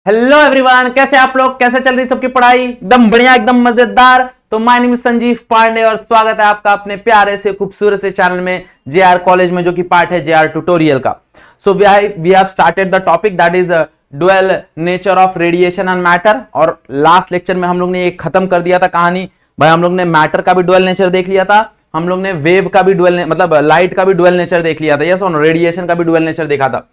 Hello everyone, कैसे आप लोग? कैसे चल रही सबकी पढ़ाई? एकदम बढ़िया, एकदम मजेदार। तो my name is Sanjeev Pandey और स्वागत है आपका अपने प्यारे से खूबसूरत से चैनल में जेआर कॉलेज में, जो कि पार्ट है जेआर ट्यूटोरियल का। So we have started the topic that is dual nature of radiation and matter. और लास्ट लेक्चर में हम लोग ने एक खत्म कर दिया था कहानी भाई। हम लोग ने मैटर का भी डुअल नेचर देख लिया था, हम लोग ने वेव का भी डुअल मतलब लाइट का भी डुअल नेचर देख लिया था, यस, और रेडिएशन का भी डुअल नेचर देखा था।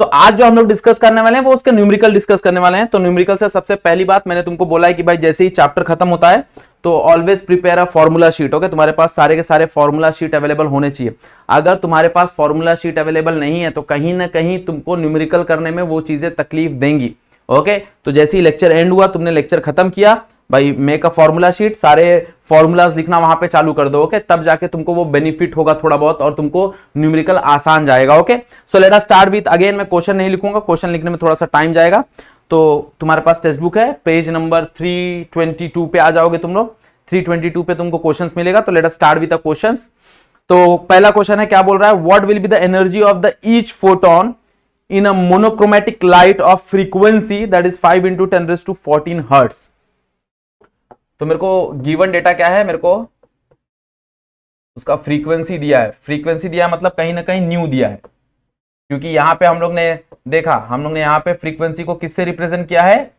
तो आज जो हम लोग डिस्कस करने वाले हैं वो उसके न्यूमेरिकल डिस्कस करने वाले हैं। तो न्यूमेरिकल से सबसे पहली बात मैंने तुमको बोला है कि भाई जैसे ही चैप्टर खत्म होता है तो always prepare a formula sheet. Okay, तुम्हारे पास सारे के सारे फॉर्मूला शीट अवेलेबल होने चाहिए। अगर तुम्हारे पास फॉर्मूला शीट अवेलेबल नहीं है तो कहीं ना कहीं तुमको न्यूमेरिकल करने में वो चीजें तकलीफ देंगी। ओके, तो जैसे ही लेक्चर एंड हुआ, तुमने लेक्चर खत्म किया भाई, मेक अ फॉर्मूला शीट, सारे फॉर्मूलाज लिखना वहां पे चालू कर दो। ओके, तब जाके तुमको वो बेनिफिट होगा थोड़ा बहुत और तुमको न्यूमेरिकल आसान जाएगा। Okay, so let us start with, again मैं क्वेश्चन नहीं लिखूंगा, क्वेश्चन लिखने में थोड़ा सा टाइम जाएगा। तो तुम्हारे पास टेक्स्ट बुक है, पेज नंबर 322 पे आ जाओगे तुम लोग। 322 पे तुमको क्वेश्चंस मिलेगा। तो let us start with the questions. तो पहला क्वेश्चन है, क्या बोल रहा है? What will be the energy of the each photon in a monochromatic light of frequency that is 5 × 10⁻14 hertz. तो मेरे को गिवन डेटा क्या है, मेरे को उसका फ्रीक्वेंसी दिया है। फ्रीक्वेंसी दिया है मतलब कहीं ना कहीं न्यू दिया है, क्योंकि यहां पे हम लोग ने देखा, हम लोग ने यहां पे फ्रीक्वेंसी को किससे रिप्रेजेंट किया है?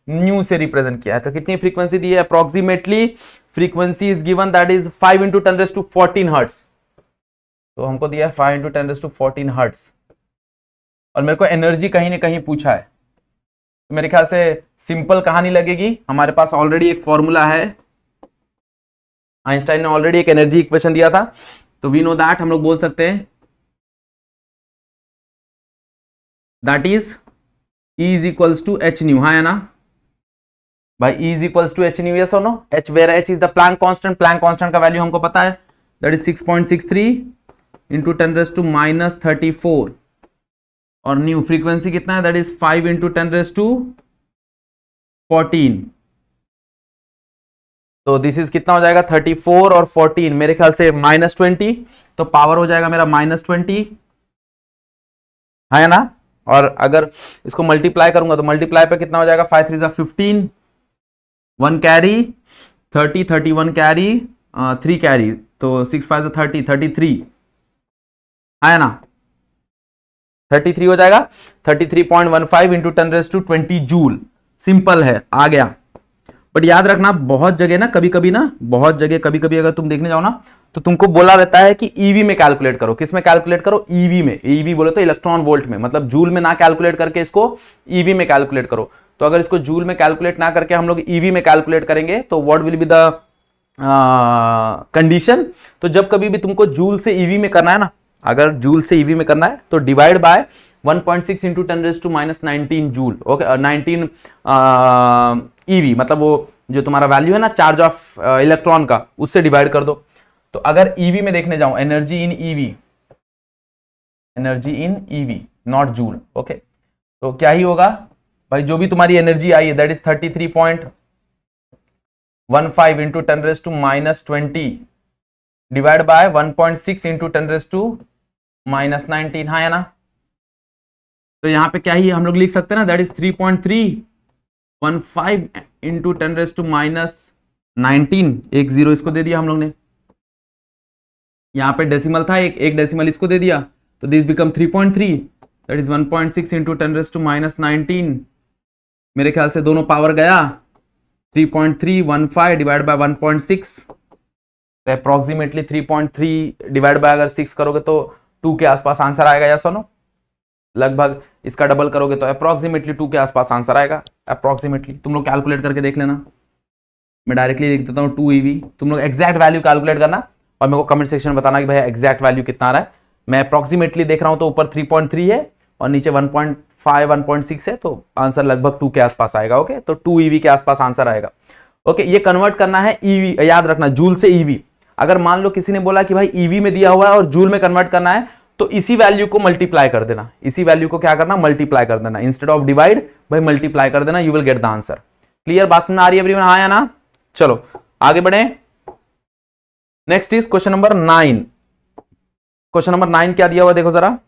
न्यू से रिप्रेजेंट किया है। तो कितनी फ्रीक्वेंसी दी है? Approximately frequency is given that is 5 × 10⁻14 hertz. तो हमको दिया है 5 × 10⁻14 हर्ट्ज। और मेरे को एनर्जी कहीं ना कहीं पूछा है। तो मेरे ख्याल से सिंपल कहानी लगेगी, हमारे पास ऑलरेडी एक फॉर्मूला है। आइंस्टाइन ने ऑलरेडी एक एनर्जी इक्वेशन दिया था, तो वी नो दैट, हम लोग बोल सकते हैं that is E is equals to H nu. हाँ है ना भाई, E is equals to H nu, yes और no? H where H is the Planck constant. Planck constant का वैल्यू हमको पता है, दैट इज 6.63 × 10⁻34। और न्यू फ्रीक्वेंसी कितना है? That is 5 × 10⁻14। तो दिस इज कितना हो जाएगा? 34 और 14 मेरे ख्याल से -20। तो पावर हो जाएगा मेरा -20, है ना? और अगर इसको मल्टीप्लाई करूंगा तो मल्टीप्लाई पे कितना हो जाएगा? 5 3 15, 1 कैरी, 30 31 कैरी, 3 कैरी, तो 6 5 30 33, है ना? 33 हो जाएगा, 33.15 × 10⁻20 जूल। सिंपल है, आ गया। बट याद रखना, बहुत जगह ना, कभी कभी अगर तुम देखने जाओ ना तो तुमको बोला रहता है कि ईवी में कैलकुलेट करो। किस में कैलकुलेट करो? ईवी में। ईवी बोले तो इलेक्ट्रॉन वोल्ट में, मतलब जूल में ना कैलकुलेट करके इसको ईवी में कैलकुलेट करो। तो अगर इसको जूल में कैलकुलेट ना करके हम लोग ईवी में कैलकुलेट करेंगे तो what will be the condition? तो जब कभी भी तुमको जूल से ईवी में करना है ना, अगर जूल से ईवी में करना है तो divide by 1.6 × 10⁻19 joule. Okay, 19 EV, मतलब वो जो तुम्हारा वैल्यू है ना चार्ज ऑफ इलेक्ट्रॉन का, उससे डिवाइड कर दो। तो अगर ईवी में देखने जाऊं, energy in EV not joule. Okay, तो क्या ही होगा भाई? जो भी तुम्हारी एनर्जी आई है दैट इज 33.15 × 10⁻20 डिवाइड बाय 1.6 × 10⁻19, हाँ है ना? तो यहां पे क्या ही हम लोग लिख सकते हैं ना, दैट इज 3.315 × 10⁻19। एक जीरो इसको दे दिया हम लोग ने, यहां पे डेसिमल था, एक डेसिमल इसको दे दिया, तो दिस बिकम 3.3, दैट इज 1.6 × 10⁻19। मेरे ख्याल से दोनों पावर गया, 3.315 डिवाइड बाय 1.6, तो अप्रोक्सीमेटली 3.3 डिवाइड बाय अगर 6 करोगे तो 2 के आसपास आंसर आएगा, या सुनो? लगभग इसका डबल करोगे तो अप्रोक्सीमेटली 2 के आसपास आंसर आएगा। अप्रोक्सीमेटली तुम लोग कैलकुलेट करके देख लेना, मैं डायरेक्टली लिख देता हूँ 2 EV। तुम लोग एग्जैक्ट वैल्यू कैलकुलेट करना और मेरे को कमेंट सेक्शन में बताना कि भाई एग्जैक्ट वैल्यू कितना आ रहा है। मैं अप्रोक्सीमेटली देख रहा हूँ तो ऊपर 3.3 है और नीचे 1.5 1.6 है, तो आंसर लगभग 2 के आसपास आएगा। ओके, तो 2 EV के आसपास आंसर आएगा। ओके, ये कन्वर्ट करना है ईवी, याद रखना, जूल से ईवी। अगर मान लो किसी ने बोला कि भाई ईवी में दिया हुआ है और जूल में कन्वर्ट करना है, तो इसी वैल्यू को मल्टीप्लाई कर देना। इसी वैल्यू को क्या करना? मल्टीप्लाई कर देना। इंस्टेड ऑफ डिवाइड भाई मल्टीप्लाई कर देना, you will get the answer. Clear? बात समझ आ रही है एवरीवन? हाँ या ना? चलो आगे बढ़े। Next is question number 9। Question number 9 क्या दिया हुआ देखो जरा।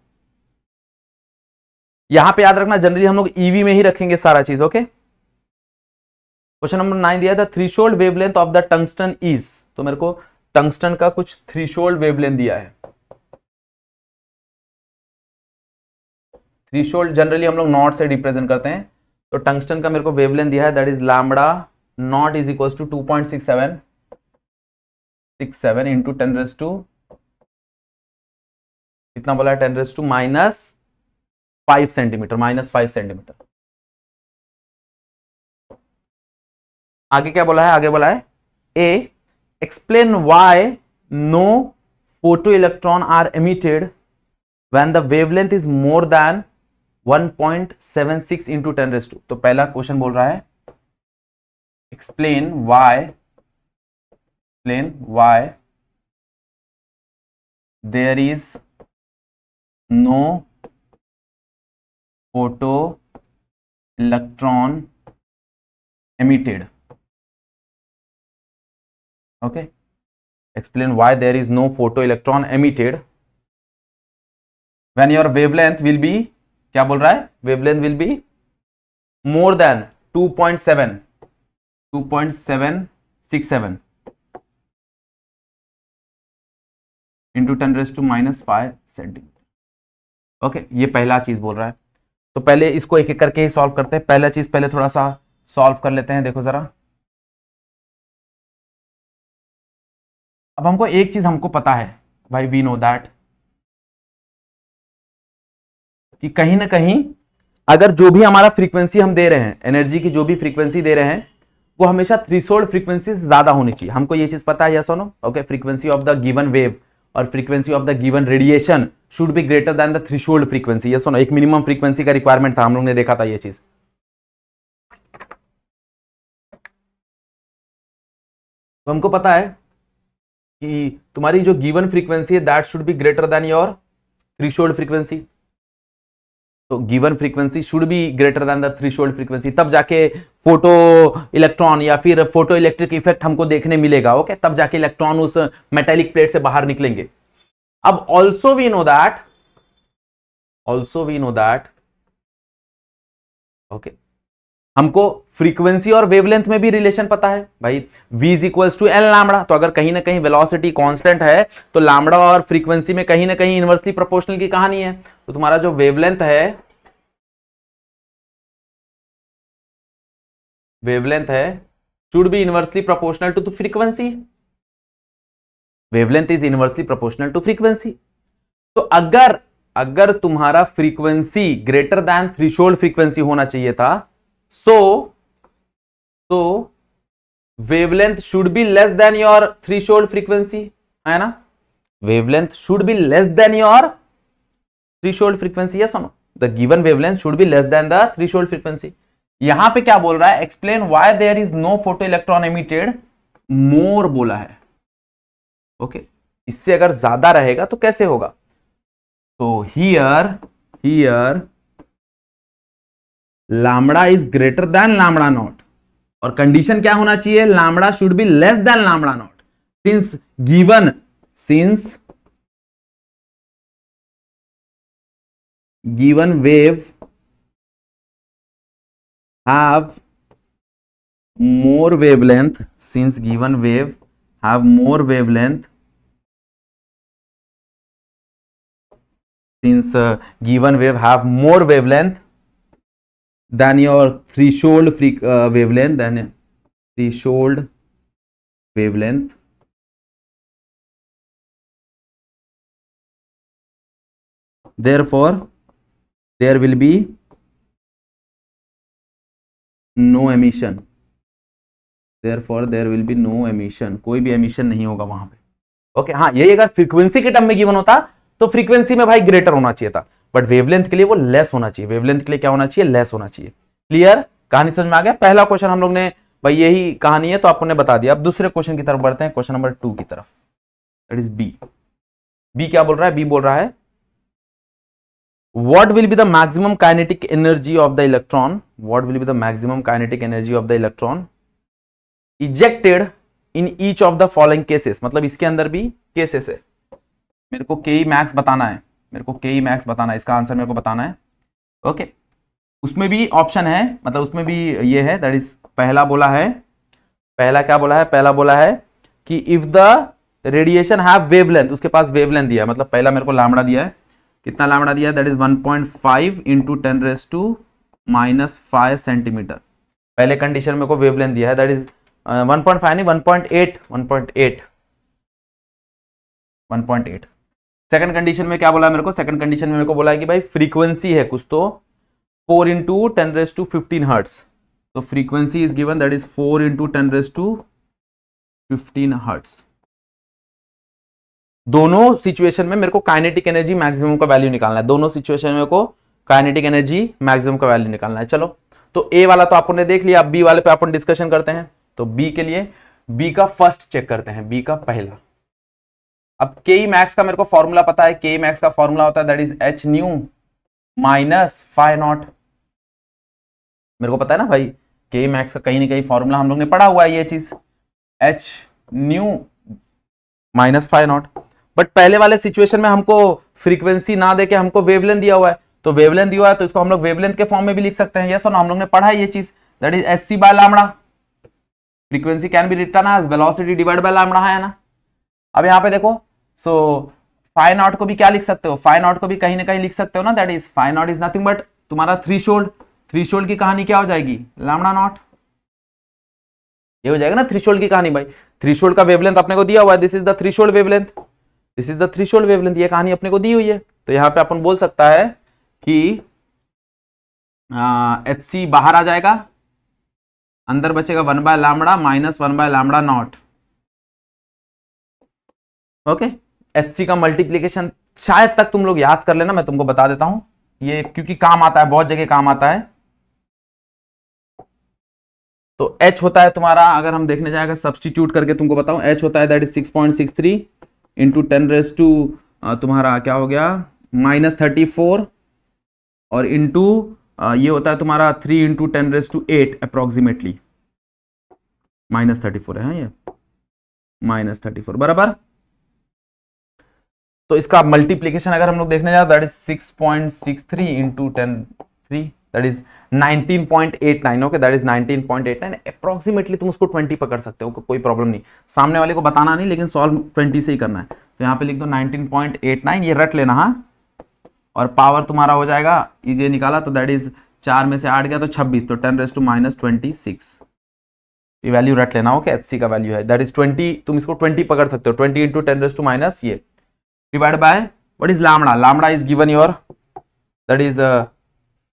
यहां पे याद रखना जनरली हम लोग ईवी में ही रखेंगे सारा चीज। ओके, क्वेश्चन नंबर 9 दिया था threshold wavelength of the tungsten is, तो मेरे को टंगस्टन का कुछ थ्रेशोल्ड वेवलेंथ दिया है। थ्रेशोल्ड जनरली हम लोग नॉट से रिप्रेजेंट करते हैं, तो टंगस्टन का मेरे को वेवलेंथ दिया है, that is lambda naught is equal to 2.67 into 10⁻⁻, कितना बोला है, 10⁻⁻5 सेंटीमीटर, -5 सेंटीमीटर। आगे क्या बोला है, आगे बोला है A explain why no photoelectron are emitted when the wavelength is more than 1.76 into 10⁻²। तो पहला क्वेश्चन बोल रहा है explain why there is no photoelectron emitted. Okay, explain why there is no photoelectron emitted when your wavelength will be, क्या बोल रहा है, wavelength will be more than 2.767 into 10⁻⁻5 centimetre. Okay, ये पहला चीज बोल रहा है। तो पहले इसको एक एक करके ही सॉल्व करते हैं। पहला चीज पहले थोड़ा सा सॉल्व कर लेते हैं। देखो जरा, अब हमको एक चीज हमको पता है भाई, वी नो दैट कि कहीं ना कहीं अगर जो भी हमारा फ्रीक्वेंसी हम दे रहे हैं, एनर्जी की जो भी फ्रीक्वेंसी दे रहे हैं, वो हमेशा थ्रेशोल्ड फ्रीक्वेंसी से ज्यादा होनी चाहिए। हमको ये चीज पता है, यस और no? Okay, frequency of the given wave और frequency of the given radiation should be greater than the threshold frequency, yes और नो? एक मिनिमम फ्रीक्वेंसी का रिक्वायरमेंट था, हम लोग ने देखा था ये चीज। तो हमको पता है कि तुम्हारी जो गिवन फ्रीक्वेंसी है that should be greater than your threshold frequency. तो given frequency should be greater than the threshold frequency, तब जाके फोटो इलेक्ट्रॉन या फिर फोटो इलेक्ट्रिक इफेक्ट हमको देखने मिलेगा। ओके, तब जाके इलेक्ट्रॉन उस मेटेलिक प्लेट से बाहर निकलेंगे। अब also we know that okay, हमको फ्रीक्वेंसी और वेवलेंथ में भी रिलेशन पता है भाई, v is equals to L lambda. तो अगर कहीं ना कहीं वेलोसिटी कांस्टेंट है तो लैम्बडा और फ्रीक्वेंसी में कहीं ना कहीं इनवर्सली प्रोपोर्शनल की कहानी है। तो तुम्हारा जो वेवलेंथ है should be inversely proportional to the frequency. Wavelength is inversely proportional to frequency. तो अगर तुम्हारा frequency greater than threshold frequency होना चाहिए था, so wavelength should be less than your threshold frequency, है ना? Wavelength should be less than your threshold frequency, yes or no? The given wavelength should be less than the threshold frequency. यहां पे क्या बोल रहा है, explain why there is no photoelectron emitted, more बोला है। ओके, इससे अगर ज्यादा रहेगा तो कैसे होगा? तो here lambda is greater than lambda naught, और कंडीशन क्या होना चाहिए, lambda should be less than lambda naught, since given wave have more wavelength, since given wave have more wavelength, since given wave have more wavelength than your threshold wavelength, therefore there will be no emission, कोई भी emission नहीं होगा वहां पे। Okay, हाँ, यही अगर frequency के टर्म में गिवन होता तो फ्रीक्वेंसी में भाई ग्रेटर होना चाहिए था, बट वेवलेंथ के लिए वो लेस होना चाहिए। वेवलेंथ के लिए क्या होना चाहिए, लेस होना चाहिए। क्लियर, कहानी समझ में आ गया? पहला क्वेश्चन हम लोग ने भाई यही कहानी है तो आपको ने बता दिया। अब दूसरे क्वेश्चन की तरफ बढ़ते हैं, क्वेश्चन नंबर 2 की तरफ, दैट इज बी। बी क्या बोल रहा है? बी बोल रहा है what will be the maximum kinetic energy of the electron, ejected in each of the following cases। मतलब इसके अंदर भी केसेस है, मेरे को के मैक्स बताना है, इसका आंसर मेरे को बताना है। ओके, उसमें भी ऑप्शन है, मतलब उसमें भी ये है, दैट इज पहला बोला है, पहला क्या बोला है, पहला बोला है कि if the radiation have wavelength, उसके पास वेवलेंथ दिया है, मतलब पहला मेरे को लैम्बडा दिया है, कितना लैम्बडा दिया है, दैट इज 1.5 इंटू 10⁻⁻⁵ सेंटीमीटर। पहले कंडीशन में को वेवलेंथ दिया है, दैट इज 1.5 नहीं 1.8। सेकंड कंडीशन में क्या बोला है मेरे को, सेकंड कंडीशन में मेरे को बोला है कि भाई फ्रीक्वेंसी है कुछ तो 4 इंटू 10⁻15 हर्ट्स, तो frequency is given that is 4 into 10⁻15 hertz. दोनों सिचुएशन में मेरे को काइनेटिक एनर्जी मैक्सिमम का वैल्यू निकालना है, दोनों सिचुएशन में मेरे को काइनेटिक एनर्जी मैक्सिमम का वैल्यू निकालना है। चलो, तो ए वाला तो आपने देख लिया, अब बी वाले पे अपन डिस्कशन करते हैं। तो बी के लिए, बी का फर्स्ट चेक करते हैं, बी का पहला। अब के मैक्स का मेरे को फॉर्मूला पता है, के मैक्स का फॉर्मूला होता है that is H nu minus phi naught. मेरे को पता है ना भाई, के मैक्स का कहीं ना कहीं फॉर्मूला हम लोग ने पढ़ा हुआ है ये चीज, H nu minus phi naught. But पहले वाले सिचुएशन में हमको फ्रीक्वेंसी ना देके हमको वेवलेंथ दिया हुआ है, तो वेवलेंथ दिया हुआ है तो इसको हम लोग वेवलेंथ के फॉर्म में भी लिख सकते हैं। यस और नो, हम लोग ने पढ़ा है ये चीज, that is H C by lambda. Frequency can be written as velocity divide by lambda, है ना। अब यहाँ पे देखो, सो फाई नॉट को भी क्या लिख सकते हो, फाई नॉट को भी कहीं ना कहीं लिख सकते हो ना, that is phi naught is nothing but तुम्हारा थ्रीशोल्ड। थ्रीशोल्ड की कहानी क्या हो जाएगी, लैम्बडा नॉट, ये हो जाएगा ना थ्रीशोल्ड की कहानी। भाई थ्रीशोल्ड का वेवलेंथ अपने को दिया हुआ है, this is the threshold wavelength, this is the threshold wavelength, ये कहानी अपने को दी हुई है। तो यहाँ पे अपन बोल सकता है कि एच सी बाहर आ जाएगा, अंदर बचेगा 1 by lambda minus 1 by lambda naught. Okay, H C का मल्टीप्लीकेशन शायद तक तुम लोग याद कर लेना, मैं तुमको बता देता हूं ये, क्योंकि काम आता है, बहुत जगह काम आता है। तो H होता है तुम्हारा, अगर हम देखने जाएगा सब्स्टिट्यूट करके तुमको बताऊं, H होता है दैट इज 6.63 इंटू 10⁻, तुम्हारा क्या हो गया -34, और इंटू ये होता है तुम्हारा 3 इंटू 10⁸ अप्रोक्सीमेटली, -34 है ये, -34 बराबर। तो इसका मल्टीप्लीकेशन अगर हम लोग देखने जाए that is 6.63 into 10⁻3 that is 19.89। Okay, that is 19.89 approximately. तुम उसको 20 पकड़ सकते हो, कोई प्रॉब्लम नहीं, सामने वाले को बताना नहीं, लेकिन सॉल्व 20 से ही करना है। तो यहाँ पे लिख दो 19.89, ये रट लेना। हाँ, और पावर तुम्हारा हो जाएगा, इजी निकाला तो दैट इज 4 में से 8 गया तो 26, तो 10⁻26 ये वैल्यू रट लेना। ओके, एच सी का वैल्यू है दैट इज 20, तुम इसको 20 पकड़ सकते हो, 20 इंटू 10⁻⁻, ये divide by what is lambda, lambda is given your that is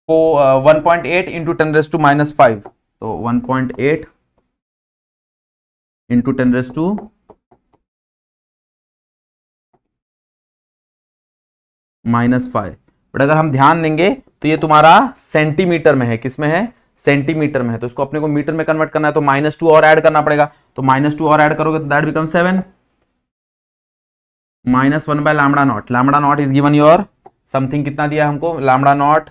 1.8 into 10⁻⁵, तो 1.8 इंटू 10⁻⁵। बट अगर हम ध्यान देंगे तो ये तुम्हारा सेंटीमीटर में है, किस में है, सेंटीमीटर में है, तो इसको अपने को मीटर में कन्वर्ट करना है, तो -2 और ऐड करना पड़ेगा, तो -2 और ऐड करोगे तो that become 7 minus 1 by lambda naught. Lambda naught is given your something, कितना दिया हमको लैम्बडा नॉट,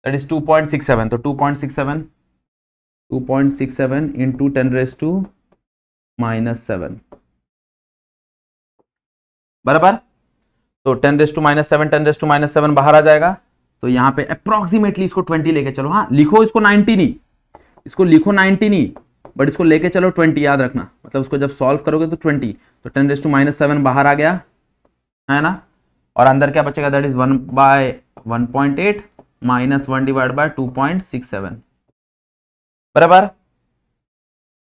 दैट इज 2.67, तो 2.67 इंटू 10⁻⁻7 बराबर। तो 10⁻⁻7 10⁻⁻7 बाहर आ जाएगा, तो यहाँ पे अप्रोक्सीमेटली इसको 20 लेके चलो। हाँ, लिखो इसको 90 नहीं, इसको लिखो 90 नहीं, बट इसको लेके चलो 20, याद रखना, मतलब उसको जब सॉल्व करोगे तो 20, तो 10⁻⁻7 बाहर आ गया, है ना, और अंदर क्या बचेगा, that is 1 by 1.8 minus 1 divide by 2.67 बराबर।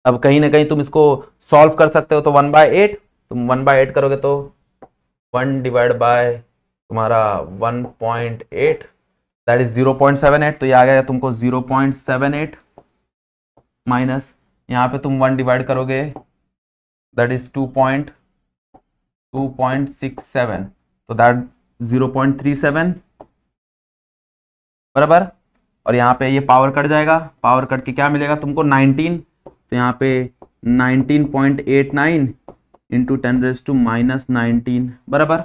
अब कहीं ना कहीं तुम इसको सॉल्व कर सकते हो, तो 1/8, तुम 1/8 करोगे तो 1 डिवाइड बाय तुम्हारा 1.8 दैट इज 0.78, तो ये आ गया तुमको 0.78 माइनस यहाँ पे तुम 1 डिवाइड करोगे दैट इज 2.67, तो दैट 0.37 बराबर। और यहाँ पे ये पावर कट जाएगा, पावर कट के क्या मिलेगा तुमको 19, तो यहाँ पे 19.89 इंटू 10⁻⁻19 बराबर।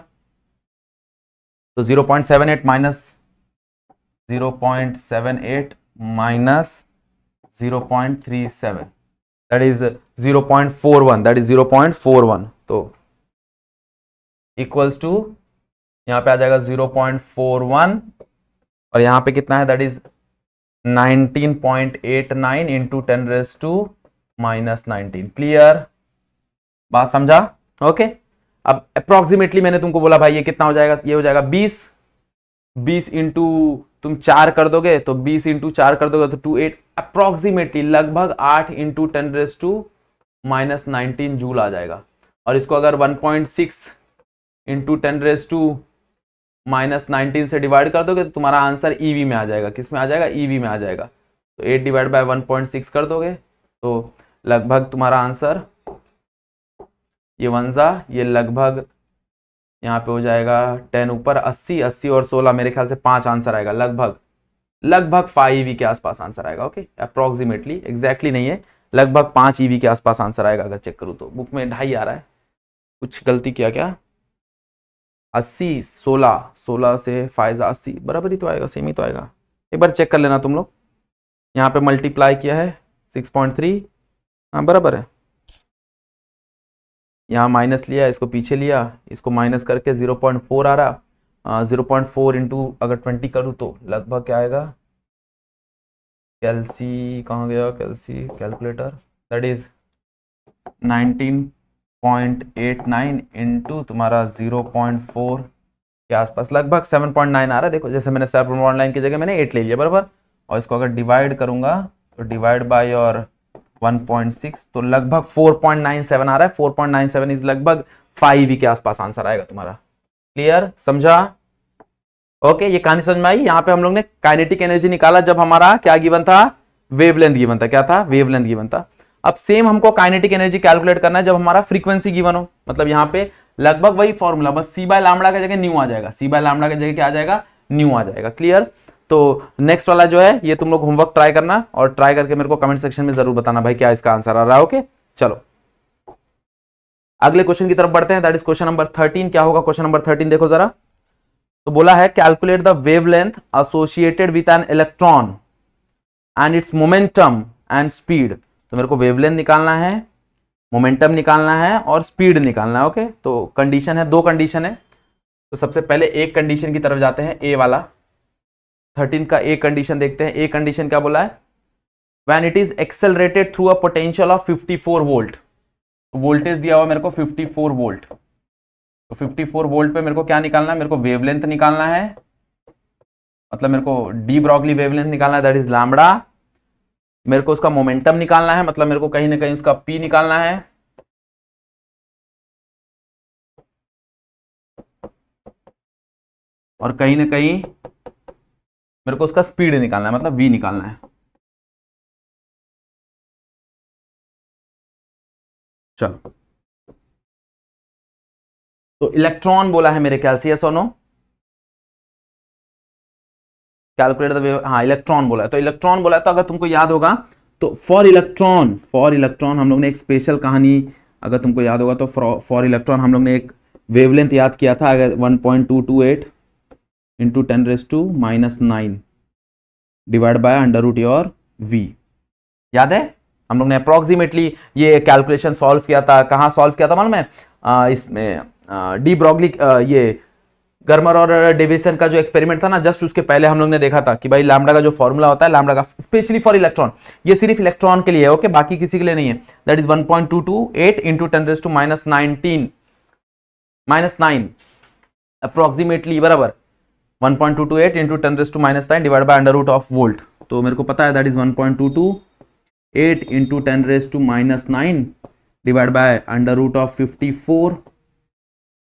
तो 0.78 minus 0.78 minus 0.37 that is 0.41, that is 0.41, तो इक्वल्स टू यहाँ पे आ जाएगा 0.41 और यहाँ पे कितना है, दैट इज 19.89 इंटू 10⁻⁻19। क्लियर, बात समझा? ओके। अब अप्रोक्सीमेटली मैंने तुमको बोला भाई ये कितना हो जाएगा, ये हो जाएगा 20 इंटू तुम 4 कर दोगे तो 20 इंटू 4 कर दोगे तो 28, अप्रोक्सीमेटली लगभग 8 इंटू 10⁻⁻19 जूल आ जाएगा। और इसको अगर 1.6 इंटू 10⁻⁻19 से डिवाइड कर दोगे तो तुम्हारा आंसर ईवी में आ जाएगा। किस में आ जाएगा, ईवी में आ जाएगा। तो 8 डिवाइड बाय 1.6 कर दोगे तो लगभग तुम्हारा आंसर ये वंजा, ये लगभग यहाँ पे हो जाएगा 10 ऊपर 80 और 16 मेरे ख्याल से 5 आंसर आएगा, लगभग 5 ईवी के आसपास आंसर आएगा। ओके, अप्रोक्सीमेटली, एग्जैक्टली नहीं है, लगभग 5 ईवी के आसपास आंसर आएगा। अगर चेक करूँ तो बुक में 2.5 आ रहा है, कुछ गलती किया क्या? 80 16 से 5 80 बराबर ही तो आएगा, सेम ही तो आएगा। एक बार चेक कर लेना तुम लोग। यहाँ पे मल्टीप्लाई किया है 6.3, हाँ बराबर है। यहाँ माइनस लिया, इसको पीछे लिया, इसको माइनस करके 0.4 आ रहा। 0.4 इंटू अगर 20 करूँ तो लगभग क्या आएगा, कैलसी कहाँ गया, कैलसी कैलकुलेटर, दैट इज 19.89 इंटू तुम्हारा 0.4 के आसपास, लगभग 7.9 आ रहा है। देखो जैसे मैंने 7.9 की जगह मैंने 8 ले लिया बराबर। और इसको अगर डिवाइड करूंगा तो डिवाइड बाय और 1.6 तो लगभग 4.97 आ रहा है। 4.97 इज लगभग 5 के आसपास आंसर आएगा तुम्हारा। क्लियर, समझा? ओके, ये कहानी समझ में आई। यहाँ पे हम लोग ने काइनेटिक एनर्जी निकाला जब हमारा क्या गिवन था, वेवलेंथ गिवन था। क्या था, वेवलेंथ गिवन था। अब सेम हमको काइनेटिक एनर्जी कैलकुलेट करना है जब हमारा फ्रीक्वेंसी गिवन हो। मतलब यहाँ पे लगभग वही फॉर्मूला, बस सी बाय लैम्बडा की जगह न्यू आ जाएगा, सी बाय लैम्बडा की जगह क्या आ जाएगा, न्यू आ जाएगा। क्लियर? तो नेक्स्ट वाला जो है ये तुम लोग होमवर्क ट्राई करना और ट्राई करके मेरे को कमेंट सेक्शन में जरूर बताना भाई क्या इसका आंसर आ रहा है। ओके, चलो अगले क्वेश्चन की तरफ बढ़ते हैं, दैट इज क्वेश्चन नंबर 13। क्या होगा क्वेश्चन नंबर 13, देखो जरा। तो बोला है calculate the wavelength associated with an electron and it's momentum and speed. तो मेरे को वेवलेंथ निकालना है, मोमेंटम निकालना है और स्पीड निकालना है। ओके, तो कंडीशन है, 2 कंडीशन है। तो सबसे पहले एक कंडीशन की तरफ जाते हैं, ए वाला 13 का एक कंडीशन देखते हैं। एक कंडीशन क्या बोला है, when it is accelerated through a potential of 54 volt. Voltage दिया हुआ मेरे को 54 वोल्ट। तो 54 वोल्ट पे मेरे को क्या निकालना है, मेरे को वेवलेंथ निकालना है, मतलब मेरे को डी ब्रॉगली वेवलेंथ निकालना है, दैट इज लैम्बडा। मेरे को उसका मोमेंटम निकालना है, मतलब मेरे को कहीं ना कहीं उसका पी निकालना है। और कहीं ना कहीं मेरे को उसका स्पीड निकालना है, मतलब वी निकालना है। चलो, तो इलेक्ट्रॉन बोला है मेरे ख्याल से, यस और नो? कैलकुलेट द वेव, हाँ इलेक्ट्रॉन बोला है। तो इलेक्ट्रॉन बोला है, तो अगर तुमको याद होगा तो फॉर इलेक्ट्रॉन हम लोग ने एक स्पेशल कहानी, अगर तुमको याद होगा तो फॉर इलेक्ट्रॉन हम लोग ने एक वेवलेंथ याद किया था, अगर 1.228 into 10⁻⁻9 divide by under root your V. याद है? हम लोग ने अप्रोक्सीमेटली ये कैलकुलेशन सॉल्व किया था। कहाँ सॉल्व किया था मालूम है? इसमें डी ब्रॉगली, ये गर्मर और डेविसन का जो एक्सपेरिमेंट था ना, जस्ट उसके पहले हम लोग ने देखा था कि भाई लैम्बडा का जो फॉर्मूला होता है, लैम्बडा का स्पेशली फॉर इलेक्ट्रॉन, ये सिर्फ इलेक्ट्रॉन के लिए है। ओके, बाकी किसी के लिए नहीं है। दैट इज 1.228 इंटू 10⁻⁻9 अप्रोक्सीमेटली बराबर 1.228 into 10⁻⁻9 divide by under root of volt. तो मेरे को पता है that is 1.228 into 10⁻⁻9 divide by under root of 54।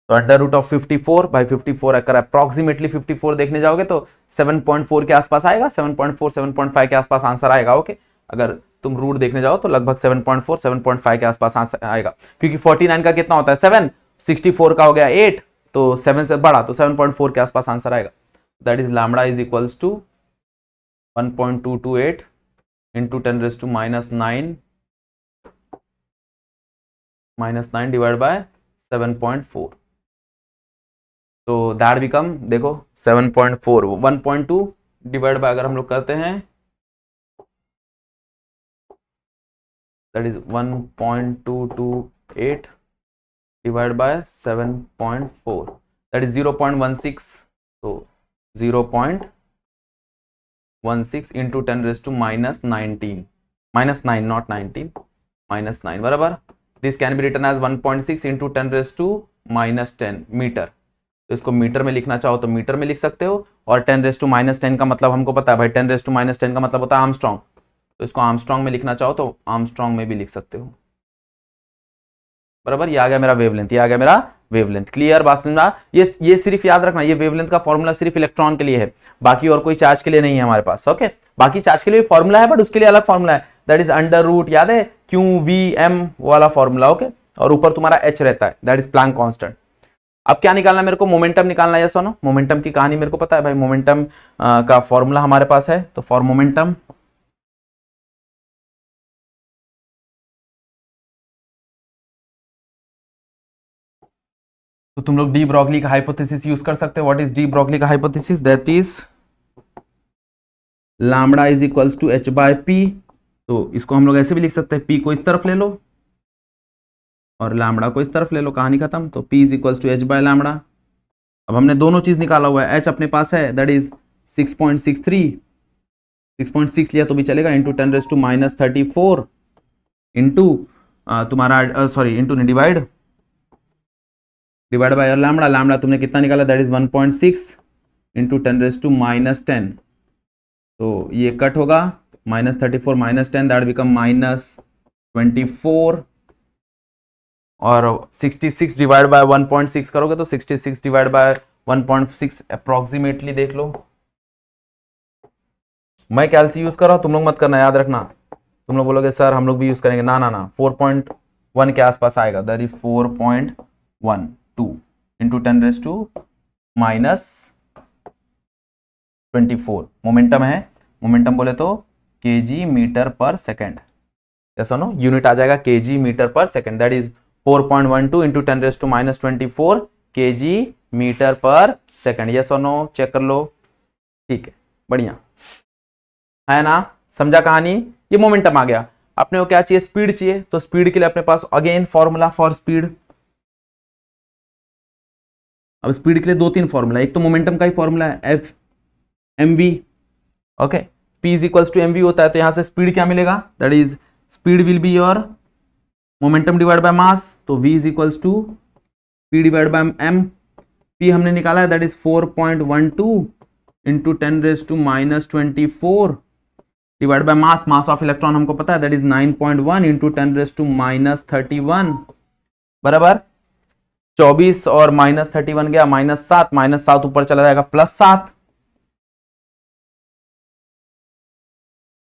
तो अंडर रूट ऑफ 54 बाई 54 अगर अप्रोक्सीमेटली 54 देखने जाओगे तो 7.4 के आसपास आएगा, 7.4 7.5 के आसपास आंसर आएगा। ओके, अगर तुम रूट देखने जाओ तो लगभग 7.4 7.5 के आसपास आंसर आएगा, क्योंकि 49 का कितना होता है 7, 64 का हो गया 8, तो 7 से बड़ा, तो 7.4 के आसपास आंसर आएगा। That is lambda is equals to 1.228 into 10⁻⁻9 divide by 7.4। तो दैट बिकम, देखो 7.4, 1.2 डिवाइड बाय अगर हम लोग करते हैं that is 1.228 divide by 7.4 that is 0.16, तो 0.16 16 इंटू 10⁻⁻⁹ -9 नॉट 19 -9 बराबर। This can be written as 1.6 into 10⁻⁻10 metre. तो इसको मीटर में लिखना चाहो तो मीटर में लिख सकते हो, और 10⁻10 का मतलब हमको पता है भाई, 10⁻10 का मतलब होता है आर्मस्ट्रॉन्ग, तो इसको आर्मस्ट्रॉन्ग में लिखना चाहो तो आर्मस्ट्रॉन्ग में भी लिख सकते हो बराबर। ये आ गया मेरा वेवलेंथ, ये आ गया मेरा वेवलेंथ। क्लियर बात समझा? ये सिर्फ याद रखना, ये वेवलेंथ का फॉर्मूला सिर्फ इलेक्ट्रॉन के लिए है, बाकी और कोई चार्ज के लिए नहीं है हमारे पास। ओके, बाकी चार्ज के लिए फॉर्मूला है बट उसके लिए अलग फॉर्मूला है, दैट इज अंडर रूट, याद है QVM वाला फॉर्मूला। ओके, और ऊपर तुम्हारा H रहता है, दैट इज प्लैंक कांस्टेंट। अब क्या निकालना है मेरे को? मोमेंटम निकालना है। सुनो, मोमेंटम की कहानी मेरे को पता है भाई, मोमेंटम का फॉर्मूला हमारे पास है। तो फॉर मोमेंटम तो तुम लोग डी ब्रॉगली का हाइपोथेसिस यूज कर सकते हो। व्हाट इज डी ब्रॉगली का hypothesis? That is lambda is equals to H/P। तो इसको हम लोग ऐसे भी लिख सकते हैं, P को इस तरफ ले लो और लैम्बडा को इस तरफ ले लो, कहानी खत्म। तो P is equals to H/λ। अब हमने दोनों चीज निकाला हुआ है, H अपने पास है, दैट इज 6.63, 6.6 लिया तो भी चलेगा, इंटू 10⁻34 इंटू तुम्हारा sorry into divide by lambda. Lambda तुमने कितना निकाला? That is 1.6 into 10⁻10। तो ये कट होगा, -34 -10 दैट बिकम -24, और 66 डिवाइड बाय 1.6 करोगे तो 66 डिवाइड बाय 1.6 अप्रोक्सीमेटली देख लो। मैं कैलसी यूज कर रहा हूं, तुम लोग मत करना, याद रखना। तुम लोग बोलोगे सर हम लोग भी यूज करेंगे, ना ना ना, 4.1 के आसपास आएगा, दैट इज 4.12 इंटू 10⁻24 मोमेंटम है। मोमेंटम बोले तो kg मीटर पर सेकेंड, ऐसा नो यूनिट आ जाएगा kg metre per second, that is 4.12 into 10⁻24 kg metre per second. Yes और नो, चेक कर लो। ठीक है, बढ़िया है ना, समझा कहानी? ये मोमेंटम आ गया। अपने को क्या चाहिए? स्पीड चाहिए। तो स्पीड के लिए अपने पास अगेन फॉर्मूला फॉर स्पीड। अब स्पीड के लिए 2-3 फॉर्मूला, एक तो मोमेंटम का ही फॉर्मूला है F mv। Okay, p is equals to mv होता है, तो यहां से स्पीड क्या मिलेगा? That is speed will be your momentum divide by mass, तो v is equals to p divide by m। p हमने निकाला है, that is 4.12 into 10⁻24 divide by mass. Mass of electron हमको पता है, दैट इज 9.1 इंटू 10⁻31 बराबर। 24 और -31 गया -7, -7 ऊपर चला जाएगा +7,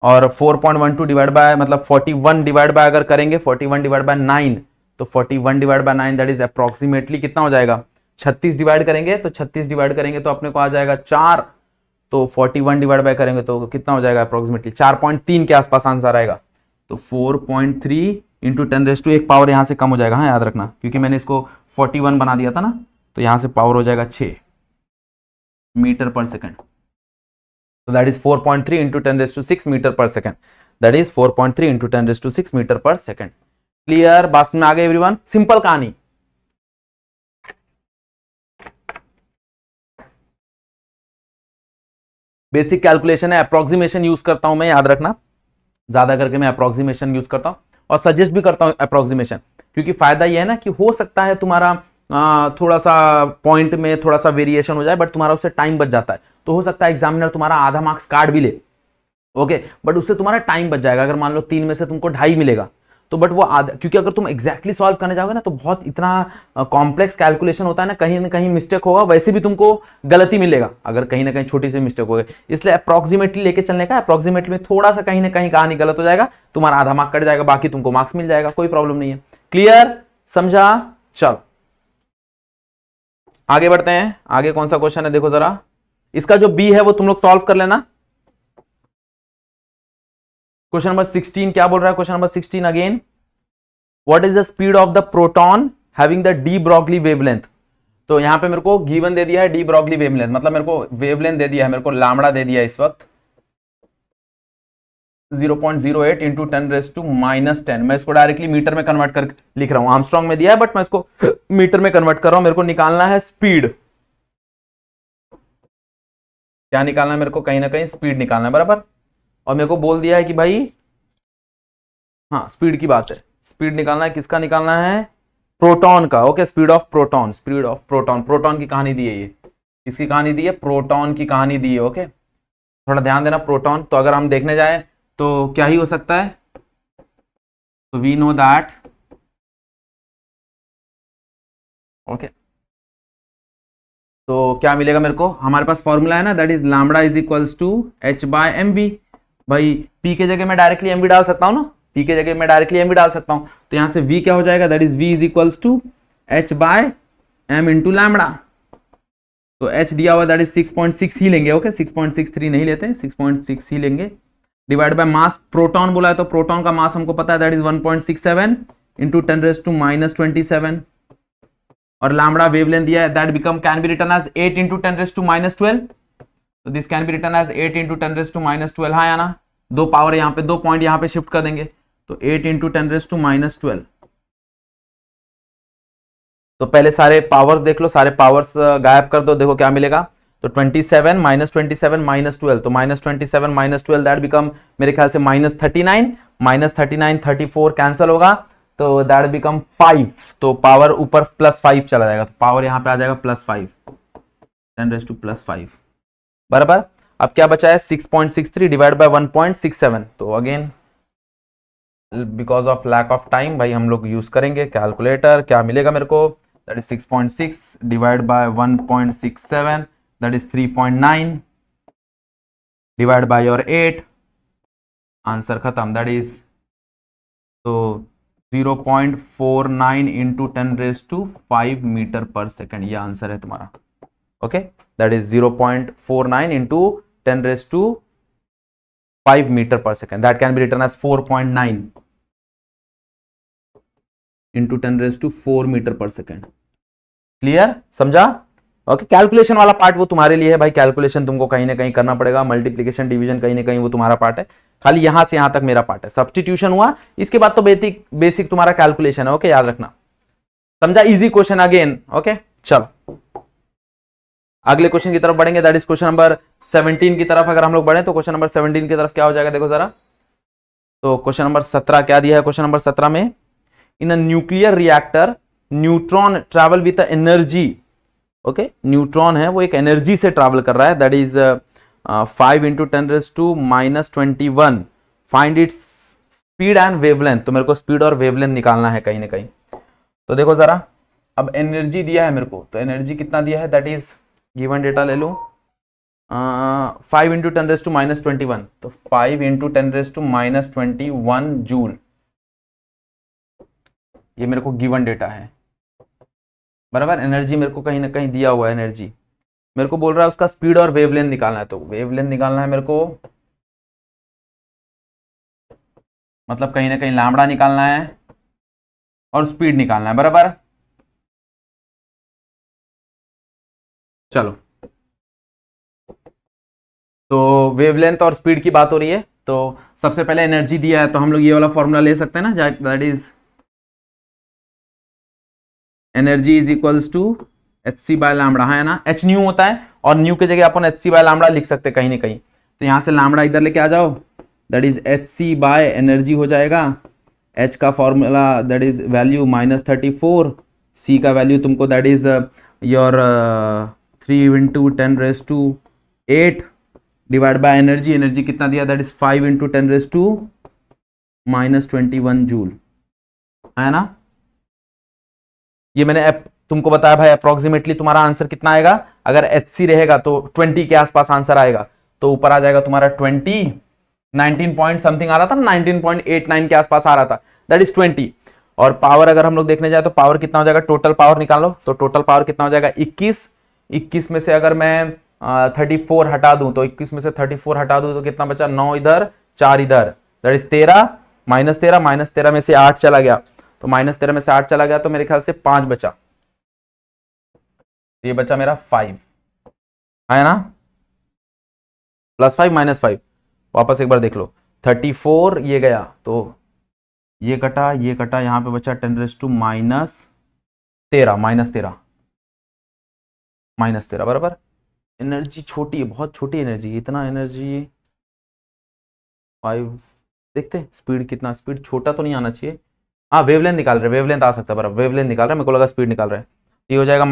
और 4.12 डिवाइड बाय मतलब 41 डिवाइड बाय अगर करेंगे 41 डिवाइड बाय 9, तो 41 divide by 9 that is approximately कितना हो जाएगा? 36 डिवाइड करेंगे तो 36 डिवाइड करेंगे तो अपने को आ जाएगा 4, तो 41 डिवाइड बाय करेंगे तो कितना हो जाएगा? अप्रोक्सीमेटली 4.3 के आसपास आंसर आएगा। तो 4.3 इंटू 10⁻1 पावर यहाँ से कम हो जाएगा, हाँ याद रखना, क्योंकि मैंने इसको 41 बना दिया था ना, तो यहाँ से पावर हो जाएगा 6 metre per second. So that is 4.3 into 10⁻6 metre per second, that is 4.3 into 10⁻6 metre per second. Clear बात में आ गई एवरीवन? सिंपल कहानी। बेसिक कैलकुलेशन है, अप्रोक्सीमेशन यूज करता हूं मैं, याद रखना, ज्यादा करके मैं अप्रोक्सीमेशन यूज करता हूं और सजेस्ट भी करता हूं अप्रोक्सीमेशन, क्योंकि फायदा यह है ना कि हो सकता है तुम्हारा थोड़ा सा पॉइंट में थोड़ा सा वेरिएशन हो जाए, बट तुम्हारा उससे टाइम बच जाता है। तो हो सकता है एग्जामिनर तुम्हारा आधा मार्क्स काट भी ले, ओके, बट उससे तुम्हारा टाइम बच जाएगा। अगर मान लो 3 में से तुमको 2.5 मिलेगा, तो बट वो आधा, क्योंकि अगर तुम एग्जैक्टली सॉल्व करने जाओगे ना तो बहुत इतना कॉम्प्लेक्स कैलकुलेशन होता है ना कहीं मिस्टेक होगा, वैसे भी तुमको गलती मिलेगा अगर कहीं ना कहीं छोटी सी मिस्टेक हो गई। इसलिए अप्रोक्सीमेटली लेके चलने का, अप्रोक्सीमेटली में थोड़ा सा कहीं ना कहीं कहानी गलत हो जाएगा, तुम्हारा आधा मार्क कट जाएगा, बाकी तुमको मार्क्स मिल जाएगा, कोई प्रॉब्लम नहीं है। क्लियर, समझा? चलो आगे बढ़ते हैं। आगे कौन सा क्वेश्चन है देखो जरा, इसका जो बी है वो तुम लोग सॉल्व कर लेना। क्वेश्चन नंबर 16 क्या बोल रहा है? Question number 16 again, what is the speed of the proton having the de Broglie wavelength. तो यहां पे मेरे को गिवन दे दिया है डी ब्रॉगली वेवलेंथ, मतलब मेरे को वेवलेंथ दे दिया है, मेरे को लैम्बडा दे दिया है इस वक्त 0.08 इंटू 10⁻⁻10। मैं इसको डायरेक्टली मीटर में कन्वर्ट कर लिख रहा हूं, आर्मस्ट्रॉन्ग में दिया है बट मैं इसको मीटर में कन्वर्ट कर रहा हूं। मेरे को निकालना है स्पीड, क्या निकालना है मेरे को, कहीं ना कहीं स्पीड निकालना है, बराबर। और मेरे को बोल दिया है कि भाई हाँ स्पीड की बात है, स्पीड निकालना है, किसका निकालना है, प्रोटॉन का। Okay, speed of proton, speed of proton, proton की कहानी दी है ये, किसकी कहानी दी है, प्रोटॉन की कहानी दी है। ओके, थोड़ा ध्यान देना, प्रोटॉन। तो अगर हम देखने जाए तो क्या ही हो सकता है, तो वी नो दैट, ओके, तो क्या मिलेगा मेरे को, हमारे पास फॉर्मूला है ना, that is lambda is equals to H by M V. भाई पी के जगह मैं डायरेक्टली एम वी डाल सकता हूँ ना, पी के जगह मैं डायरेक्टली एम वी डाल सकता हूँ, तो यहां से v क्या हो जाएगा, that is v is equals to H by M into lambda. तो h दिया हुआ दैट इज 6.6 ही लेंगे। ओके, 6.63 नहीं लेते, 6.6 ही लेंगे, डिवाइड बाय मास, प्रोटॉन बोला है तो प्रोटॉन का मास हमको पता है दैट इज 1.67 इंटू 10⁻⁻27, और लैम्बडा वेवलेंथ दिया है that become can be written as 8 into 10⁻12। तो this can be written as 8 into 10⁻12। हाँ या ना, दो पावर यहाँ पे, दो पॉइंट यहाँ पे शिफ्ट कर देंगे, तो 8 इंटू 10⁻12। तो पहले सारे पावर्स देख लो, सारे पावर्स गायब कर दो, देखो क्या मिलेगा, तो 27 -27 -12, तो -27 -12 दैट बिकम मेरे ख्याल से -39, -39 34 कैंसिल होगा, तो दैट बिकम 5, तो पावर ऊपर +5 चला जाएगा, तो पावर यहां पे आ जाएगा +5, 10⁻+5, बराबर। अब क्या बचा है, 6.63 डिवाइड बाय 1.67, तो again because of lack of time भाई हम लोग यूज करेंगे कैलकुलेटर। क्या मिलेगा मेरे को, that is 6.6 divide by 1.67, that is 3.9 divide by your 8, answer खत्म, दैट इज तो 0.49 इंटू 10⁵ मीटर पर सेकेंड, ये आंसर है तुम्हारा। Okay, that is 0.49 into 10⁵ metre per second, that can be written as 4.9 into 10⁴ metre per second. Clear, समझा। Okay, calculation वाला part वो तुम्हारे लिए है भाई, कैलकुलेशन तुमको कहीं ना कहीं करना पड़ेगा, मल्टीप्लीकेशन डिवीजन कहीं ना कहीं वो तुम्हारा पार्ट है, खाली यहां से यहां तक मेरा पार्ट है, सब्स्टिट्यूशन हुआ, इसके बाद तो बेसिक तुम्हारा कैलकुलेशन है। ओके, याद रखना, समझा, इजी क्वेश्चन अगेन। ओके, चलो अगले क्वेश्चन की तरफ बढ़ेंगे, दैट इज क्वेश्चन नंबर 17 की तरफ। अगर हम लोग बढ़े तो क्वेश्चन नंबर 17 की तरफ क्या हो जाएगा, देखो जरा, तो क्वेश्चन नंबर 17 क्या दिया है, क्वेश्चन नंबर 17 में, in a nuclear reactor neutron travel with energy. Okay, neutron है वो एक एनर्जी से ट्रैवल कर रहा है, that is 5 into 10⁻⁻21, find its speed and wavelength. तो मेरे को स्पीड और वेवलेंथ निकालना है कहीं ना कहीं, तो देखो जरा, अब एनर्जी दिया है मेरे को, तो एनर्जी कितना दिया है, दैट इज गिवन डेटा ले लो, 5 इंटू 10⁻21, तो 5 इंटू 10⁻21 जूल, ये मेरे को गिवन डेटा है, बराबर। एनर्जी मेरे को कहीं ना कहीं दिया हुआ है, एनर्जी मेरे को बोल रहा है उसका स्पीड और वेवलेंथ निकालना है, तो वेवलेंथ निकालना है मेरे को, मतलब कहीं ना कहीं लैम्बडा निकालना है और स्पीड निकालना है, बराबर। चलो, तो वेवलेंथ और स्पीड की बात हो रही है, तो सबसे पहले एनर्जी दिया है, तो हम लोग ये वाला फॉर्मूला ले सकते हैं ना, that is energy is equals to H C by lambda, है ना, एच न्यू होता है, और न्यू के जगह अपन एच सी बाय लैम्बडा लिख सकते हैं कहीं ना कहीं, तो यहां से लैम्बडा इधर लेके आ जाओ, that is H C by energy हो जाएगा, एच का formula that is value -34, C का वैल्यू तुमको that is your 3 into 10⁸ divide by energy, energy कितना दिया, दैट इज 5 इंटू 10⁻⁻21 जूल, है ना। ये मैंने तुमको बताया भाई, अप्रोक्सीमेटली तुम्हारा आंसर कितना आएगा, अगर एचसी रहेगा तो 20 के आसपास आंसर आएगा, तो ऊपर आ जाएगा तुम्हारा 20, 19 पॉइंट समथिंग आ रहा था, 19.89 के आसपास आ रहा था, दैट इज 20। और पावर अगर हम लोग देखने जाए तो पावर कितना हो जाएगा, टोटल पावर निकालो, तो टोटल पावर कितना हो जाएगा, 21 में से अगर मैं 34 हटा दूं, तो 21 में से 34 हटा दूं तो कितना बचा, 9 इधर 4 इधर, दैट इज 13, -13 में से 8 चला गया, तो -13 में से 8 चला गया, तो मेरे ख्याल से 5 बचा, ये बचा मेरा 5, है ना, +5 -5, वापस एक बार देख लो, 34 ये गया, तो ये कटा यहां पे बचा 10⁻⁻13 -13 बराबर, एनर्जी छोटी है, बहुत छोटी एनर्जी, इतना एनर्जी 5, देखते हैं स्पीड कितना, स्पीड छोटा तो नहीं आना चाहिए। हाँ वेवलेंथ निकाल रहे, वेवलेंथ आ सकता है बराबर, वेवलेंथ निकाल रहा है, मेरे को लगा स्पीड निकाल रहा है। ये हो जाएगा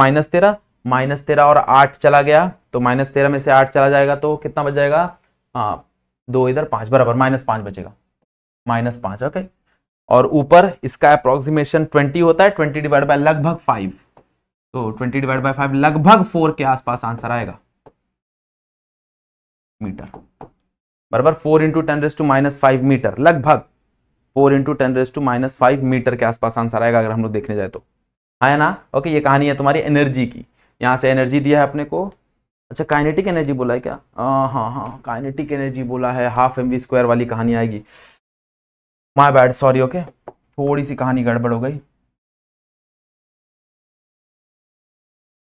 -13 और 8 चला गया, तो -13 में से 8 चला जाएगा तो कितना बच जाएगा, हाँ 2 इधर 5 बराबर, -5 बचेगा, -5 ओके। और ऊपर इसका अप्रोक्सीमेशन 20 होता है, 20 डिवाइड बाय लगभग 5, तो 20 डिवाइड बाय 5 लगभग 4 के आसपास आंसर आएगा मीटर बराबर। 4 × 10⁻⁵ मीटर, लगभग 4 × 10⁻⁵ मीटर के आसपास आंसर आएगा अगर हम लोग देखने जाए तो, है ना। ओके ये कहानी है तुम्हारी एनर्जी की, यहाँ से एनर्जी दिया है अपने को। अच्छा काइनेटिक एनर्जी बोला है क्या, हाँ काइनेटिक एनर्जी बोला है, ½ mv² वाली कहानी आएगी, माय बैड सॉरी ओके, थोड़ी सी कहानी गड़बड़ हो गई।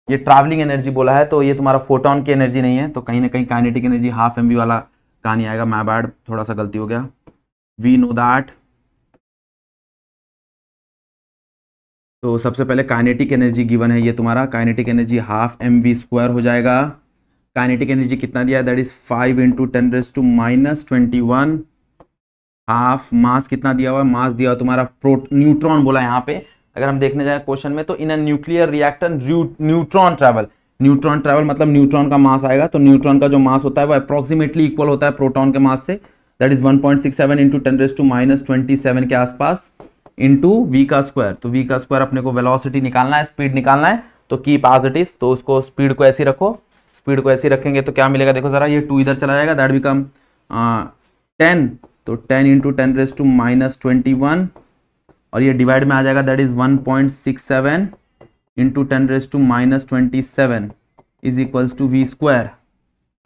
ये ट्रैवलिंग एनर्जी बोला है, तो ये तुम्हारा फोटोन की एनर्जी नहीं है, तो कहीं ना कहीं काइनेटिक एनर्जी ½ mv वाला कहानी आएगा, माय बैड थोड़ा सा गलती हो गया। वी नो दैट, तो सबसे पहले काइनेटिक एनर्जी गिवन है, ये तुम्हारा काइनेटिक एनर्जी ½ mv² हो जाएगा। काइनेटिक एनर्जी कितना दिया है, दैट इज 5 × 10⁻21, हाफ। मास कितना दिया हुआ है, मास दिया हुआ तुम्हारा न्यूट्रॉन बोला यहाँ पे, अगर हम देखने जाए क्वेश्चन में तो in a nuclear reactor neutron travel, neutron travel मतलब न्यूट्रॉन का मास आएगा, तो न्यूट्रॉन का जो मास होता है वो अप्रोक्सीमेटली इक्वल होता है प्रोटॉन के मास से, दैट इज 1.67 × 10⁻27 के आसपास इंटू v का स्क्वायर। तो v का स्क्वायर अपने को वेलोसिटी निकालना है, स्पीड निकालना है, तो कीप एज इट इज, तो उसको स्पीड को ऐसी रखो, स्पीड को ऐसी रखेंगे तो क्या मिलेगा, देखो जरा ये 2 इधर चला जाएगा, दैट बिकम 10, तो 10 × 10⁻21 और ये डिवाइड में आ जाएगा, that is 1.67 × 10⁻27 is equals to v square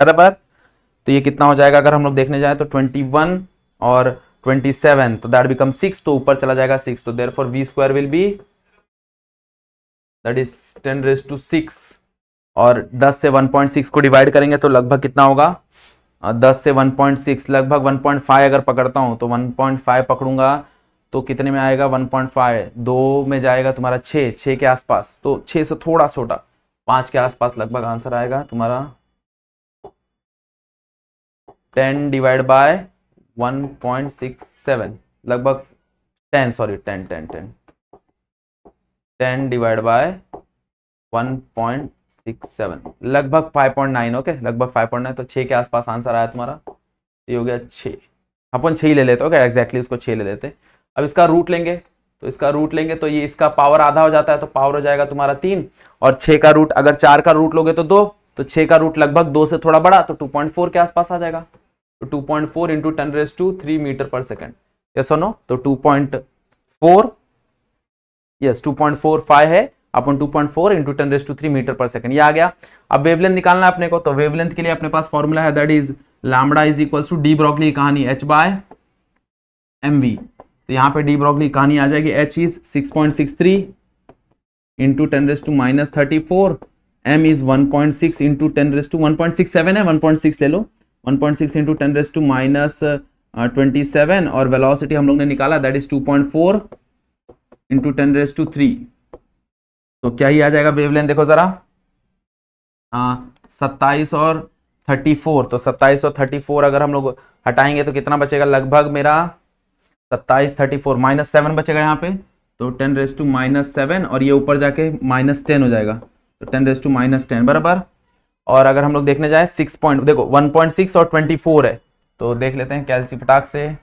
बराबर। तो ये कितना हो जाएगा अगर हम लोग देखने जाए तो 21 और 27, तो दैट बिकम 6, तो ऊपर चला जाएगा 6, तो therefore v square will be that is 10⁻6 और 10 से 1.6 को डिवाइड करेंगे तो लगभग कितना होगा, 10 से 1.6 लगभग 1.5 अगर पकड़ता हूं तो 1.5 पकड़ूंगा तो कितने में आएगा, 1.5 2 में जाएगा तुम्हारा 6 के आसपास, तो 6 से थोड़ा छोटा 5 के आसपास लगभग आंसर आएगा तुम्हारा 10 डिवाइड बाय 1.67 लगभग 10 डिवाइड बाय 1.67 लगभग 5.9 ओके, लगभग 5.9, तो 6 के आसपास आंसर आया तुम्हारा, ये हो गया 6, अपन 6 ही ले लेते ओके, एग्जैक्टली उसको 6 ले लेते। अब इसका रूट लेंगे, तो इसका रूट लेंगे तो ये इसका पावर आधा हो जाता है, तो पावर हो जाएगा तुम्हारा 3, और 6 का रूट, अगर 4 का रूट लोगे तो 2, तो 6 का रूट लगभग 2 से थोड़ा बड़ा, तो 2.4 के आसपास आ जाएगा, तो 2.4 × 10⁻³ मीटर पर सेकेंड, यस और नो, तो 2.4 यस 2.45 है अपन 2.4 × 10⁻³ मीटर पर सेकेंड, ये आ गया। अब वेवलेंथ निकालना है अपने को, तो वेवलेंथ के लिए अपने पास फॉर्मूला है, that is lambda is equals to de Broglie कहानी h/mv, तो यहाँ पे डी ब्रोगली कहानी आ जाएगी, h इज 6.63 × 10⁻34, m इज 1.6 × 10⁻1.67 है, 1.6 ले लो, 1.6 × 10⁻27 और वेलोसिटी हम लोग ने निकाला दैट इज 2.4 × 10⁻3, तो क्या ही आ जाएगा वेवलेंथ, देखो जरा 27 और 34, तो 27 और 34 अगर हम लोग हटाएंगे तो कितना बचेगा, लगभग मेरा 27 34 -7 बचेगा यहाँ पे, तो 10⁻⁻7 और ये ऊपर जाके -10 हो जाएगा, तो 10⁻⁻10 बराबर। और अगर हम लोग देखने जाए 6 पॉइंट, देखो 1.6 और 24 है, तो देख लेते हैं कैलसी फटाक से,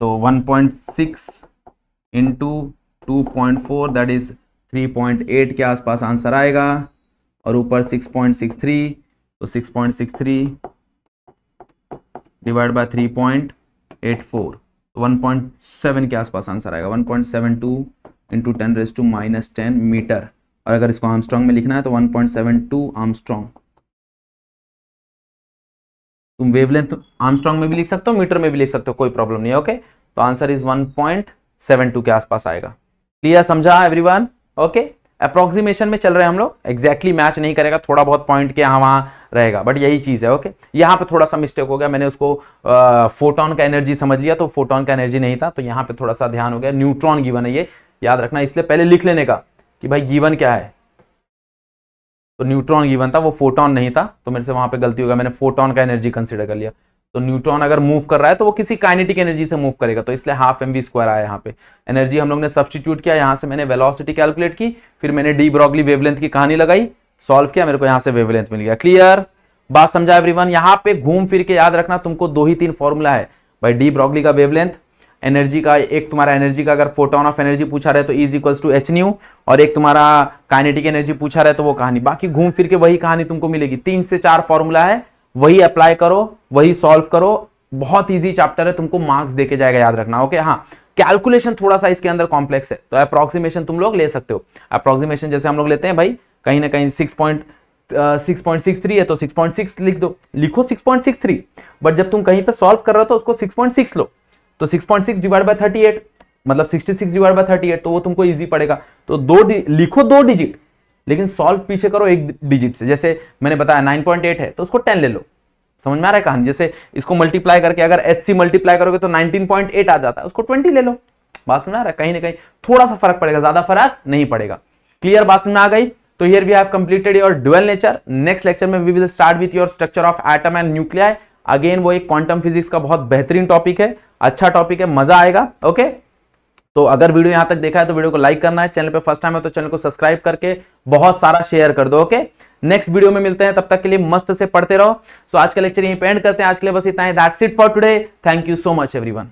तो 1.6 × 2.4 दैट इज 3.8 के आसपास आंसर आएगा, और ऊपर 6.63, तो 6.63 डिवाइड बाय 3.84, तो 1.7 के आसपास आंसर आएगा, 1.72 × 10⁻10 मीटर, और अगर इसको आर्मस्ट्रॉन्ग में लिखना है तो 1.72 आर्मस्ट्रॉन्ग। तुम वेवलेंथ आर्मस्ट्रॉन्ग में भी लिख सकते हो, मीटर में भी लिख सकते हो, कोई प्रॉब्लम नहीं है ओके, तो आंसर इज 1.72 के आसपास आएगा। क्लियर, समझा एवरीवन ओके। अप्रोक्सीमेशन में चल रहे हैं हम लोग, एग्जैक्टली मैच नहीं करेगा, थोड़ा बहुत पॉइंट के यहाँ वहाँ रहेगा, बट यही चीज है ओके। यहाँ पे थोड़ा सा मिस्टेक हो गया, मैंने उसको फोटोन का एनर्जी समझ लिया, तो फोटोन का एनर्जी नहीं था, तो यहाँ पे थोड़ा सा ध्यान हो गया, न्यूट्रॉन गिवन है ये याद रखना, इसलिए पहले लिख लेने का कि भाई गिवन क्या है, तो न्यूट्रॉन गिवन था, वो फोटोन नहीं था, तो मेरे से वहां पे गलती होगा, मैंने फोटोन का एनर्जी कंसीडर कर लिया। तो न्यूट्रॉन अगर मूव कर रहा है तो वो किसी काइनेटिक एनर्जी से मूव करेगा, तो इसलिए हाफ mv² आया यहाँ पे। एनर्जी हम लोग ने सब्स्टिट्यूट किया, यहाँ से मैंने वेलोसिटी कैलकुलेट की, फिर मैंने डी ब्रॉगली वेवलेंथ की कहानी लगाई, सॉल्व किया, मेरे को यहाँ से वेवलेंथ मिल गया। क्लियर, बात समझा एवरीवन? यहाँ पे घूम फिर के याद रखना तुमको 2 ही 3 फॉर्मूला है भाई, डी ब्रॉगली का वेवलेंथ, एनर्जी का, एक तुम्हारा एनर्जी का अगर फोटोन ऑफ एनर्जी पूछा रहे तो is equals to H nu, और एक तुम्हारा काइनेटिक एनर्जी पूछा रहे तो वो कहानी। बाकी घूम फिर के वही कहानी तुमको मिलेगी, 3 से 4 फॉर्मूला है, वही अप्लाई करो, वही सॉल्व करो, बहुत इजी चैप्टर है, तुमको मार्क्स देके जाएगा, याद रखना। ओके, हाँ, कैलकुलेशन थोड़ा सा इसके अंदर कॉम्प्लेक्स है, तो अप्रोक्सीमेशन तुम लोग ले सकते हो। अप्रोक्सीमेशन जैसे हम लोग लेते हैं भाई, कहीं ना कहीं 6.63 है तो 6.6 लिख दो, लिखो 6.63, बट जब तुम कहीं पे सॉल्व कर रहे हो तो उसको 6.6 लो, तो 6.6 डिवाइड बाय 38 मतलब 66 डिवाइड बाय 38, तो वो तुमको इजी पड़ेगा। तो लिखो 2 डिजिट, लेकिन सॉल्व पीछे करो 1 डिजिट से। जैसे मैंने बताया 9.8 है तो उसको 10 ले लो, समझ में आ रहा है कहानी? जैसे इसको मल्टीप्लाई करके अगर HC मल्टीप्लाई करोगे तो 19.8 आ जाता है, उसको 20 ले लो। बात समझ आ रहा है? कहीं ना कहीं थोड़ा सा फर्क पड़ेगा, ज्यादा फर्क नहीं पड़ेगा। क्लियर, बात समझ में आ गई? तो here we have completed your dual nature. Next lecture में we will start with your structure of atom and nuclei. Again वो एक क्वांटम फिजिक्स का बहुत बेहतरीन टॉपिक है, अच्छा टॉपिक है, मजा आएगा। ओके, तो अगर वीडियो यहां तक देखा है तो वीडियो को लाइक करना है, चैनल पे फर्स्ट टाइम है तो चैनल को सब्सक्राइब करके बहुत सारा शेयर कर दो। ओके, नेक्स्ट वीडियो में मिलते हैं, तब तक के लिए मस्त से पढ़ते रहो। सो आज का लेक्चर यहीं पे एंड करते हैं, आज के लिए बस इतना ही। That's it for today, thank you so much everyone.